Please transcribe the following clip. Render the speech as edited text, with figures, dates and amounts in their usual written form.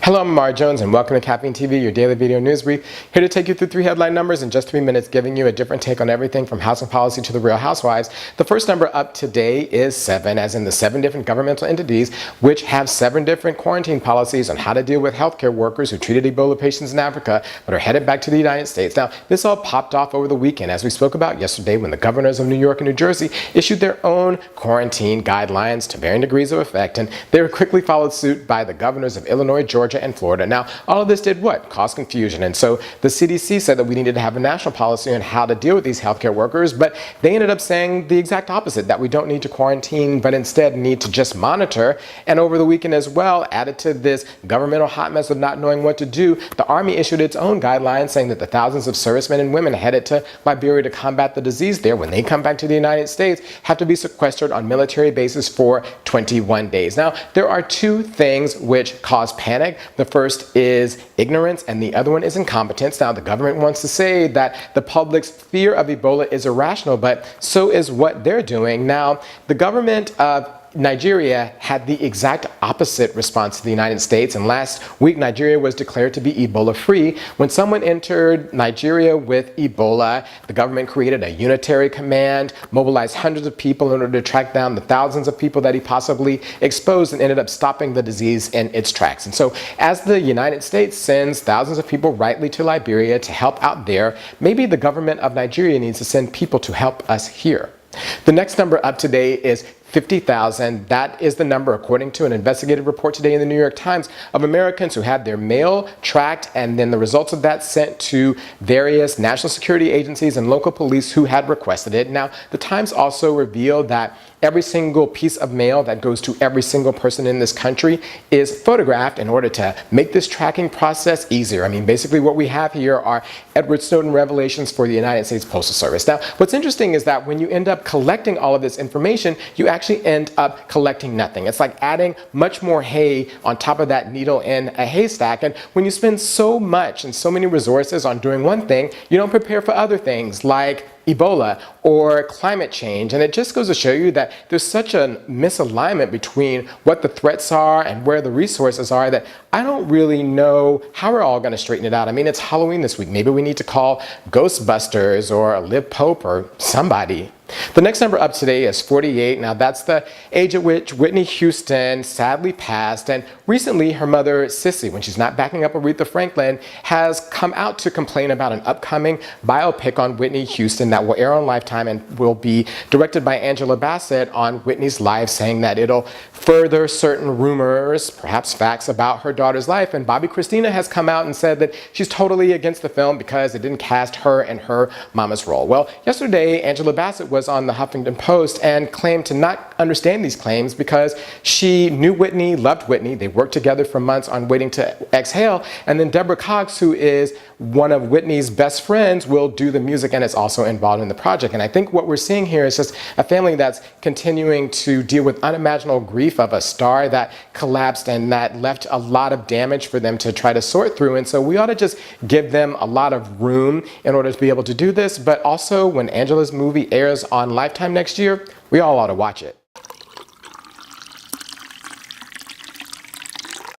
Hello, I'm Amar Jones and welcome to Caffeine TV, your daily video news brief. Here to take you through 3 headline numbers in just 3 minutes, giving you a different take on everything from housing policy to the Real Housewives. The first number up today is 7, as in the 7 different governmental entities which have 7 different quarantine policies on how to deal with healthcare workers who treated Ebola patients in Africa but are headed back to the United States. Now, this all popped off over the weekend, as we spoke about yesterday, when the governors of New York and New Jersey issued their own quarantine guidelines to varying degrees of effect, and they were quickly followed suit by the governors of Illinois, Georgia, and Florida. Now, all of this did what? Cause confusion. And so the CDC said that we needed to have a national policy on how to deal with these healthcare workers, but they ended up saying the exact opposite, that we don't need to quarantine, but instead need to just monitor. And over the weekend as well, added to this governmental hot mess of not knowing what to do, the Army issued its own guidelines saying that the thousands of servicemen and women headed to Liberia to combat the disease there, when they come back to the United States, have to be sequestered on military bases for 21 days. Now, there are 2 things which cause panic. The first is ignorance and the other one is incompetence. Now, the government wants to say that the public's fear of Ebola is irrational, but so is what they're doing. Now, the government of Nigeria had the exact opposite response to the United States, and last week Nigeria was declared to be Ebola free. When someone entered Nigeria with Ebola, the government created a unitary command, mobilized hundreds of people in order to track down the thousands of people that he possibly exposed, and ended up stopping the disease in its tracks. And so as the United States sends thousands of people rightly to Liberia to help out there, maybe the government of Nigeria needs to send people to help us here. The next number up today is 50,000. That is the number, according to an investigative report today in the New York Times, of Americans who had their mail tracked and then the results of that sent to various national security agencies and local police who had requested it. Now, the Times also revealed that every single piece of mail that goes to every single person in this country is photographed in order to make this tracking process easier. I mean, basically what we have here are Edward Snowden revelations for the United States Postal Service. Now, what's interesting is that when you end up collecting all of this information, you actually end up collecting nothing. It's like adding much more hay on top of that needle in a haystack. And when you spend so much and so many resources on doing one thing, you don't prepare for other things like Ebola or climate change. And it just goes to show you that there's such a misalignment between what the threats are and where the resources are that I don't really know how we're all going to straighten it out. I mean, it's Halloween this week. Maybe we need to call Ghostbusters or Liv Pope or somebody. The next number up today is 48. Now, that's the age at which Whitney Houston sadly passed. And recently, her mother, Sissy, when she's not backing up Aretha Franklin, has come out to complain about an upcoming biopic on Whitney Houston that will air on Lifetime and will be directed by Angela Bassett on Whitney's life, saying that it'll further certain rumors, perhaps facts, about her daughter's life. And Bobby Christina has come out and said that she's totally against the film because it didn't cast her in her mama's role. Well, yesterday, Angela Bassett was on the Huffington Post and claimed to not understand these claims because she knew Whitney, loved Whitney. They worked together for months on Waiting to Exhale. And then Deborah Cox, who is one of Whitney's best friends, will do the music and is also involved in the project. And I think what we're seeing here is just a family that's continuing to deal with unimaginable grief of a star that collapsed and that left a lot of damage for them to try to sort through. And so we ought to just give them a lot of room in order to be able to do this. But also, when Angela's movie airs on Lifetime next year, we all ought to watch it.